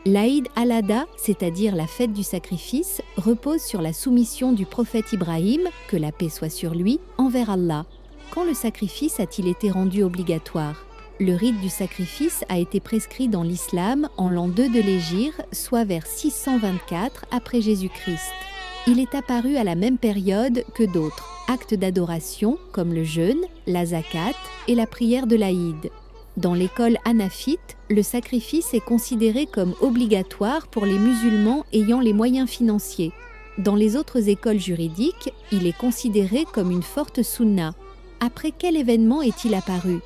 L'Aïd al-Adha, c'est-à-dire la fête du sacrifice, repose sur la soumission du prophète Ibrahim, que la paix soit sur lui, envers Allah. Quand le sacrifice a-t-il été rendu obligatoire? Le rite du sacrifice a été prescrit dans l'islam en l'an 2 de l'Hégire, soit vers 624 après Jésus-Christ. Il est apparu à la même période que d'autres actes d'adoration comme le jeûne, la zakat et la prière de l'Aïd. Dans l'école hanafite, le sacrifice est considéré comme obligatoire pour les musulmans ayant les moyens financiers. Dans les autres écoles juridiques, il est considéré comme une forte sunna. Après quel événement est-il apparu?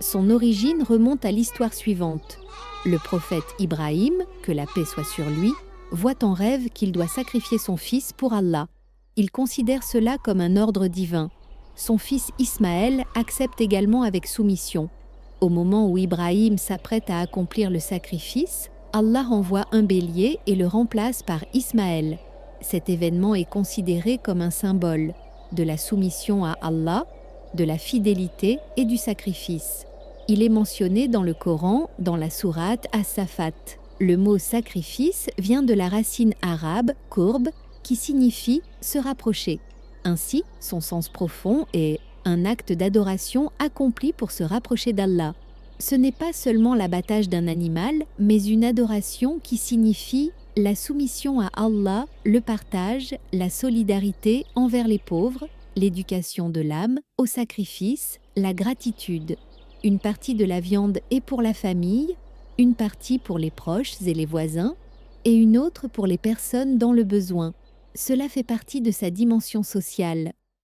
Son origine remonte à l'histoire suivante. Le prophète Ibrahim, que la paix soit sur lui, voit en rêve qu'il doit sacrifier son fils pour Allah. Il considère cela comme un ordre divin. Son fils Ismaël accepte également avec soumission. Au moment où Ibrahim s'apprête à accomplir le sacrifice, Allah envoie un bélier et le remplace par Ismaël. Cet événement est considéré comme un symbole de la soumission à Allah, de la fidélité et du sacrifice. Il est mentionné dans le Coran, dans la sourate As-Safat. Le mot sacrifice vient de la racine arabe qurb qui signifie se rapprocher. Ainsi, son sens profond est un acte d'adoration accompli pour se rapprocher d'Allah. Ce n'est pas seulement l'abattage d'un animal, mais une adoration qui signifie la soumission à Allah, le partage, la solidarité envers les pauvres, l'éducation de l'âme, au sacrifice, la gratitude. Une partie de la viande est pour la famille, une partie pour les proches et les voisins, et une autre pour les personnes dans le besoin. Cela fait partie de sa dimension sociale.